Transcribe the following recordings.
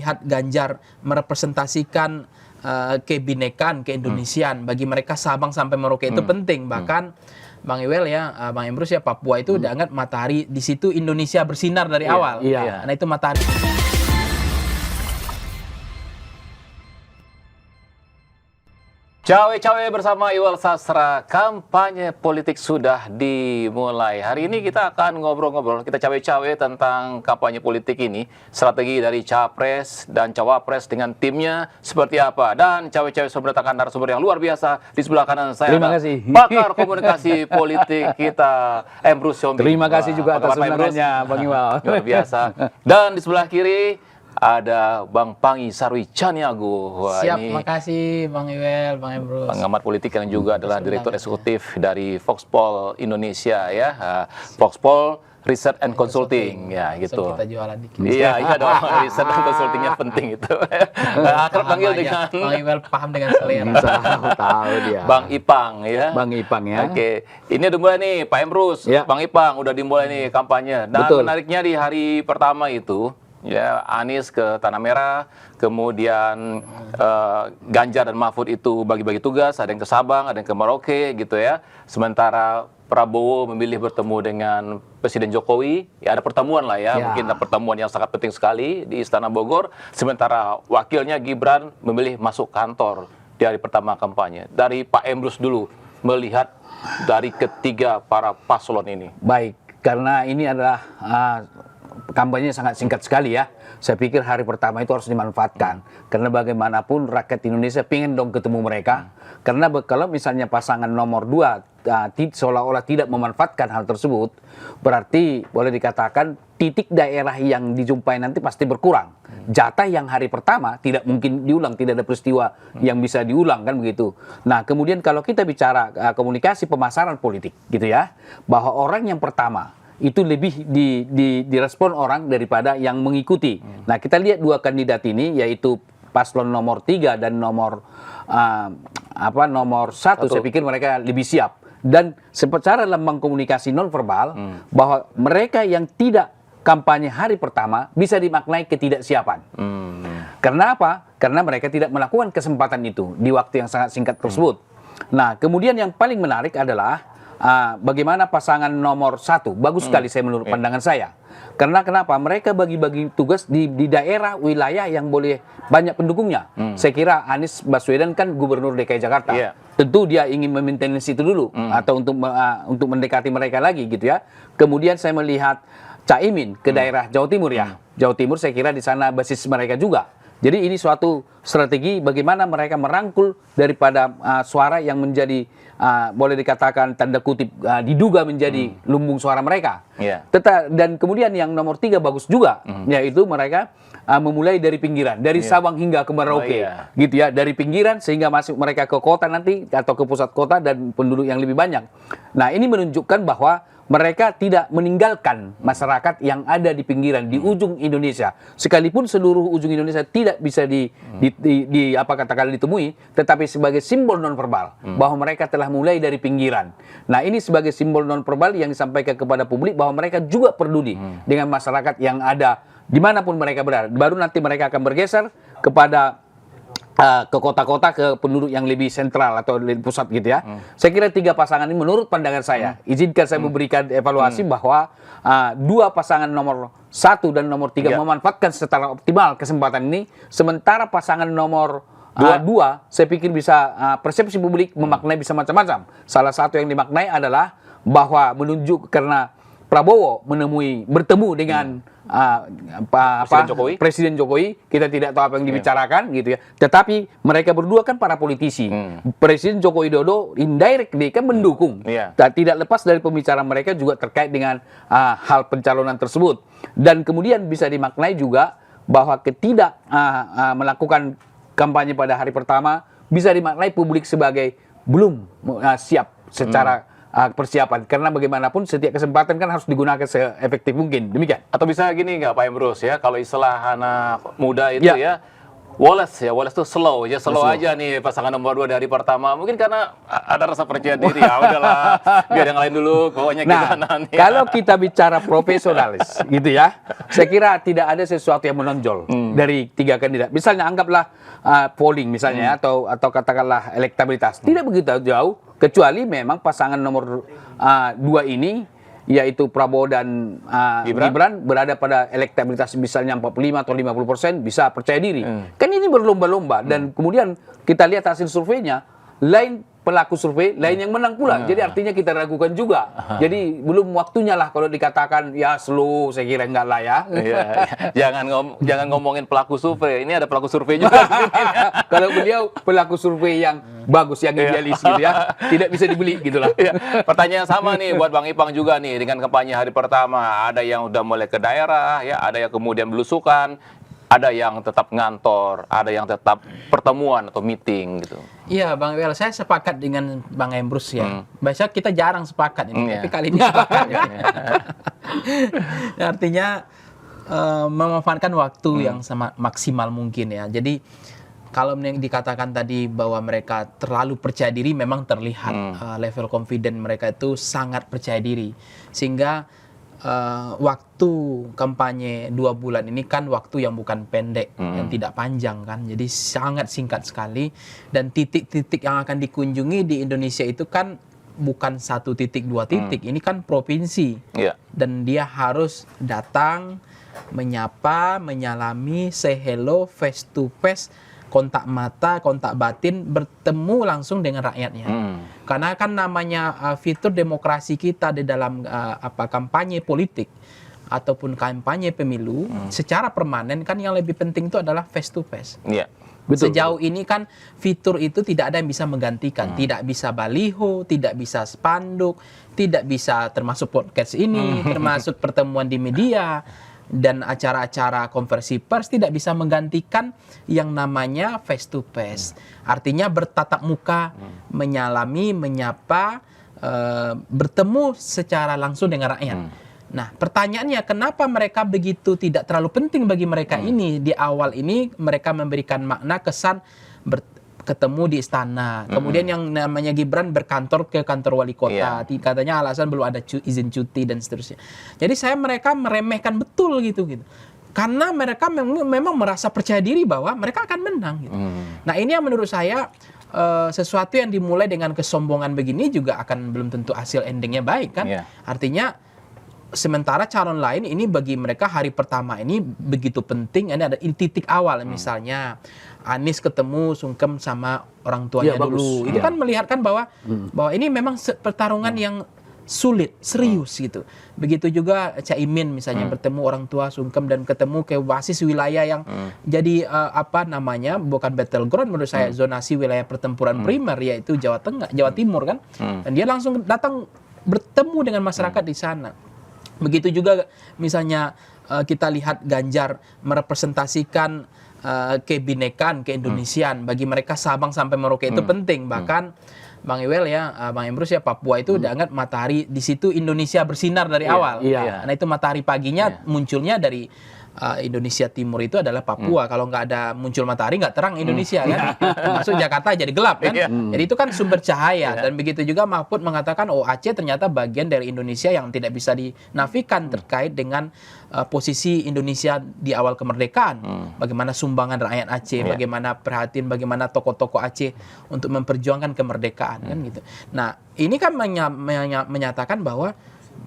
melihat Ganjar merepresentasikan kebinekaan, keindonesiaan. Bagi mereka Sabang sampai Merauke itu penting. Bahkan Bang Iwel ya, Bang Emrus ya, Papua itu dianggap matahari, di situ Indonesia bersinar dari awal. Nah itu matahari. Cawe-cawe bersama Iwal Sastra, kampanye politik sudah dimulai. Hari ini kita akan ngobrol-ngobrol, kita cawe-cawe tentang kampanye politik ini, strategi dari Capres dan Cawapres dengan timnya seperti apa. Dan cawe-cawe sudah mendatangkan narasumber yang luar biasa. Di sebelah kanan saya Terima kasih. pakar komunikasi politik kita, Emrus Siombing. Terima kasih juga atas undangannya, Bang Iwal. Luar biasa. Dan di sebelah kiri ada Bang Pangi Sarwi Caniago. Siap, makasih Bang Iwel, Bang Emrus. Pengamat politik yang juga adalah Direktur Eksekutif dari Foxpol Indonesia ya. Foxpol Research and Consulting ya gitu. Kita jualan dikit. Iya dong, Research and Consultingnya penting itu. Akrab panggil dengan Bang Iwel paham dengan selera. Tahu dia. Bang Ipang ya. Bang Ipang ya. Oke, ini udah mulai nih Pak Emrus, Ya. Bang Ipang udah dimulai nih kampanye. Dan Betul. menariknya di hari pertama itu ya, Anies ke Tanah Merah, kemudian Ganjar dan Mahfud itu bagi-bagi tugas, ada yang ke Sabang, ada yang ke Merauke gitu ya. Sementara Prabowo memilih bertemu dengan Presiden Jokowi, ya ada pertemuan lah ya, mungkin ada pertemuan yang sangat penting sekali di Istana Bogor. Sementara wakilnya Gibran memilih masuk kantor di hari pertama kampanye. Dari Pak Emrus dulu, melihat dari ketiga para paslon ini. Baik, karena ini adalah kampanye sangat singkat sekali ya. Saya pikir hari pertama itu harus dimanfaatkan. Karena bagaimanapun rakyat Indonesia pengen dong ketemu mereka. Karena kalau misalnya pasangan nomor 2 seolah-olah tidak memanfaatkan hal tersebut, berarti boleh dikatakan titik daerah yang dijumpai nanti pasti berkurang. Jatah yang hari pertama tidak mungkin diulang, tidak ada peristiwa yang bisa diulang kan begitu. Nah kemudian kalau kita bicara komunikasi pemasaran politik gitu ya, bahwa orang yang pertama itu lebih direspon orang daripada yang mengikuti. Nah kita lihat dua kandidat ini, yaitu paslon nomor 3 dan nomor 1, saya pikir mereka lebih siap. Dan secara lambang komunikasi nonverbal, bahwa mereka yang tidak kampanye hari pertama bisa dimaknai ketidaksiapan. Karena apa? Karena mereka tidak melakukan kesempatan itu di waktu yang sangat singkat tersebut. Nah kemudian yang paling menarik adalah bagaimana pasangan nomor 1, bagus sekali saya menurut pandangan saya. Karena kenapa? Mereka bagi-bagi tugas di daerah, wilayah yang boleh banyak pendukungnya. Saya kira Anies Baswedan kan Gubernur DKI Jakarta. Tentu dia ingin memaintain itu dulu, atau untuk mendekati mereka lagi gitu ya. Kemudian saya melihat Caimin ke daerah Jawa Timur ya. Jawa Timur saya kira di sana basis mereka juga. Jadi ini suatu strategi bagaimana mereka merangkul daripada suara yang menjadi boleh dikatakan tanda kutip diduga menjadi lumbung suara mereka. Dan kemudian yang nomor 3 bagus juga, yaitu mereka memulai dari pinggiran, dari Sabang hingga ke Merauke, gitu ya, dari pinggiran sehingga masuk mereka ke kota nanti atau ke pusat kota dan penduduk yang lebih banyak. Nah ini menunjukkan bahwa mereka tidak meninggalkan masyarakat yang ada di pinggiran, di ujung Indonesia. Sekalipun seluruh ujung Indonesia tidak bisa ditemui, tetapi sebagai simbol nonverbal bahwa mereka telah mulai dari pinggiran. Nah, ini sebagai simbol nonverbal yang disampaikan kepada publik bahwa mereka juga peduli dengan masyarakat yang ada dimanapun mereka berada. Baru nanti mereka akan bergeser kepada ke kota-kota, ke penduduk yang lebih sentral atau lebih pusat gitu ya. Saya kira 3 pasangan ini menurut pandangan saya, izinkan saya memberikan evaluasi bahwa 2 pasangan nomor 1 dan nomor 3 memanfaatkan secara optimal kesempatan ini, sementara pasangan nomor 2 saya pikir bisa persepsi publik memaknai bisa macam-macam. Salah satu yang dimaknai adalah bahwa menunjuk karena Prabowo bertemu dengan Presiden Jokowi, kita tidak tahu apa yang dibicarakan gitu ya. Tetapi mereka berdua kan para politisi. Presiden Joko Widodo indirectly kan mendukung. Tidak lepas dari pembicaraan mereka juga terkait dengan hal pencalonan tersebut. Dan kemudian bisa dimaknai juga bahwa melakukan kampanye pada hari pertama bisa dimaknai publik sebagai belum siap secara persiapan, karena bagaimanapun setiap kesempatan kan harus digunakan seefektif mungkin, demikian. Atau bisa gini nggak Pak Emrus ya, kalau istilah anak muda itu ya Wallace tuh slow aja nih pasangan nomor 2 dari pertama. Mungkin karena ada rasa percaya diri. Ya udahlah, biar yang lain dulu. Pokoknya kita nanti. Kalau kita bicara profesionalis, gitu ya, saya kira tidak ada sesuatu yang menonjol dari 3 kandidat. Misalnya anggaplah polling misalnya atau katakanlah elektabilitas, tidak begitu jauh. Kecuali memang pasangan nomor 2 ini, yaitu Prabowo dan Gibran berada pada elektabilitas misalnya 45 atau 50%, bisa percaya diri. Kan ini berlomba-lomba dan kemudian kita lihat hasil surveinya, lain pelaku survei, lain yang menang pula. Jadi artinya kita ragukan juga. Jadi belum waktunya lah kalau dikatakan ya slow, saya kira enggak lah ya. Jangan ngomongin pelaku survei. Ini ada pelaku survei juga. Kalau beliau pelaku survei yang bagus, yang idealis gitu ya, tidak bisa dibeli gitulah. Pertanyaan sama nih buat Bang Ipang juga nih dengan kampanye hari pertama. Ada yang udah mulai ke daerah, ya, ada yang kemudian belusukan, ada yang tetap ngantor, ada yang tetap pertemuan atau meeting gitu. Iya, Bang Wel, saya sepakat dengan Bang Emrus ya. Biasanya kita jarang sepakat ini, tapi kali ini sepakat ya. Artinya memanfaatkan waktu yang maksimal mungkin ya. Jadi kalau dikatakan tadi bahwa mereka terlalu percaya diri, memang terlihat level confident mereka itu sangat percaya diri. Sehingga waktu kampanye 2 bulan ini kan waktu yang bukan pendek, yang tidak panjang kan, jadi sangat singkat sekali, dan titik-titik yang akan dikunjungi di Indonesia itu kan bukan 1 titik 2 titik, ini kan provinsi, dan dia harus datang, menyapa, menyalami, say hello, face to face, kontak mata, kontak batin, bertemu langsung dengan rakyatnya. Karena kan namanya fitur demokrasi kita di dalam kampanye politik ataupun kampanye pemilu secara permanen kan yang lebih penting itu adalah face to face. Betul. Sejauh ini kan fitur itu tidak ada yang bisa menggantikan, tidak bisa baliho, tidak bisa spanduk, tidak bisa termasuk podcast ini, termasuk pertemuan di media. Dan acara-acara konversi pers tidak bisa menggantikan yang namanya face to face. Artinya bertatap muka, menyalami, menyapa, bertemu secara langsung dengan rakyat. Nah, pertanyaannya kenapa mereka begitu tidak terlalu penting bagi mereka ini? Di awal ini mereka memberikan makna kesan ketemu di istana. Kemudian yang namanya Gibran berkantor ke kantor wali kota. Katanya alasan belum ada izin cuti dan seterusnya. Jadi mereka meremehkan betul gitu. Karena mereka memang merasa percaya diri bahwa mereka akan menang gitu. Nah, ini yang menurut saya sesuatu yang dimulai dengan kesombongan begini juga akan belum tentu hasil endingnya baik kan. Artinya sementara calon lain ini bagi mereka hari pertama ini begitu penting. Ini ada titik awal misalnya Anies ketemu sungkem sama orang tuanya dulu. Itu kan melihatkan bahwa ini memang pertarungan yang sulit, serius gitu. Begitu juga Caimin misalnya bertemu orang tua sungkem dan ketemu ke basis wilayah yang jadi bukan battleground menurut saya, zonasi wilayah pertempuran primer yaitu Jawa Timur kan. Dan dia langsung datang bertemu dengan masyarakat di sana. Begitu juga misalnya kita lihat Ganjar merepresentasikan kebinekaan, keindonesiaan. Bagi mereka Sabang sampai Merauke itu penting. Bahkan Bang Iwel ya, Bang Emrus ya, Papua itu dianggap matahari, di situ Indonesia bersinar dari awal. Karena itu matahari paginya munculnya dari Indonesia Timur itu adalah Papua. Kalau nggak ada muncul matahari nggak terang Indonesia kan. Masuk Jakarta jadi gelap kan. Jadi itu kan sumber cahaya. Dan begitu juga Mahfud mengatakan Aceh ternyata bagian dari Indonesia yang tidak bisa dinafikan terkait dengan posisi Indonesia di awal kemerdekaan. Bagaimana sumbangan rakyat Aceh, bagaimana perhatian, bagaimana tokoh-tokoh Aceh untuk memperjuangkan kemerdekaan kan gitu. Nah, ini kan menyatakan bahwa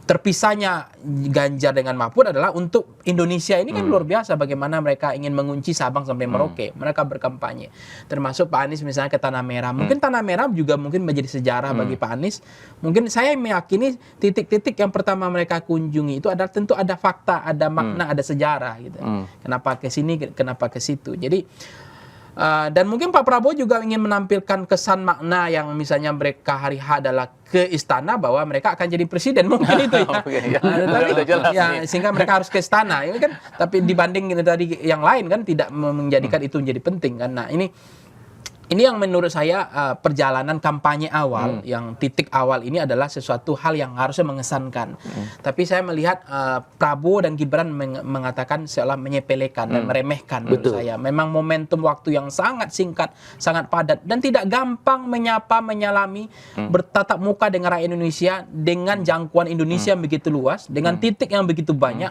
terpisahnya Ganjar dengan Mahfud adalah untuk Indonesia ini kan luar biasa bagaimana mereka ingin mengunci Sabang sampai Merauke. Mereka berkampanye. Termasuk Pak Anies misalnya ke Tanah Merah. Mungkin Tanah Merah juga mungkin menjadi sejarah bagi Pak Anies. Mungkin saya meyakini titik-titik yang pertama mereka kunjungi itu adalah tentu ada fakta, ada makna, ada sejarah gitu. Kenapa ke sini, kenapa ke situ. Jadi dan mungkin Pak Prabowo juga ingin menampilkan kesan makna yang misalnya mereka hari H adalah ke istana bahwa mereka akan jadi presiden mungkin itu ya. Sehingga mereka harus ke istana. Ini kan tapi dibanding tadi yang lain kan tidak menjadikan itu menjadi penting kan. Nah, Ini yang menurut saya perjalanan kampanye awal, yang titik awal ini adalah sesuatu hal yang harusnya mengesankan. Tapi saya melihat Prabowo dan Gibran mengatakan seolah menyepelekan dan meremehkan menurut saya. Memang momentum waktu yang sangat singkat, sangat padat, dan tidak gampang menyapa, menyalami, bertatap muka dengan rakyat Indonesia, dengan jangkauan Indonesia yang begitu luas, dengan titik yang begitu banyak.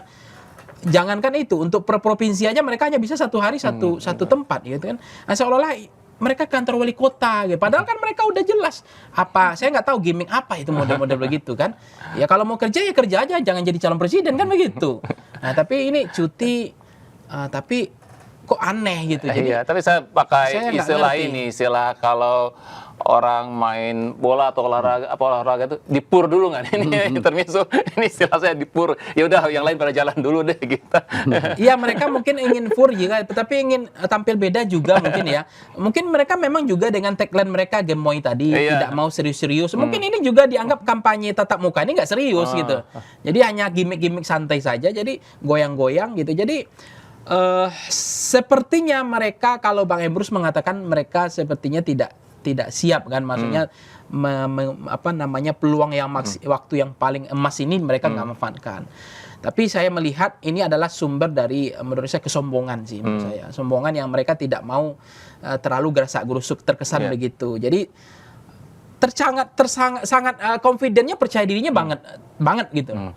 Jangankan itu, untuk per provinsi aja mereka hanya bisa satu hari satu tempat gitu kan. Nah, seolah-olah mereka kantor wali kota gitu. Padahal kan mereka udah jelas apa, saya nggak tahu gimmick apa itu model-model begitu kan. Ya kalau mau kerja ya kerja aja, jangan jadi calon presiden kan begitu. Nah, tapi ini cuti tapi kok aneh gitu. Jadi iya, tapi saya pakai saya nggak istilah ngerti. ini, istilah kalau orang main bola atau olahraga itu dipur dulu nggak? Ini termisu, ini istilah saya dipur. Ya udah, yang lain pada jalan dulu deh gitu. Iya, mereka mungkin ingin fur juga, tetapi ingin tampil beda juga mungkin ya. Mungkin mereka memang juga dengan tagline mereka gemoy tadi, Iya. tidak mau serius-serius. Mungkin ini juga dianggap kampanye tatap muka ini nggak serius gitu. Jadi hanya gimmick-gimmick santai saja, jadi goyang-goyang gitu. Jadi sepertinya mereka, kalau Bang Emrus mengatakan mereka sepertinya tidak siap kan, maksudnya apa namanya, peluang yang waktu yang paling emas ini mereka nggak memanfaatkan. Tapi saya melihat ini adalah sumber dari, menurut saya, kesombongan sih menurut saya. Sombongan yang mereka tidak mau terlalu gerasak-gerusuk, terkesan begitu. Jadi sangat confident-nya, percaya dirinya banget gitu.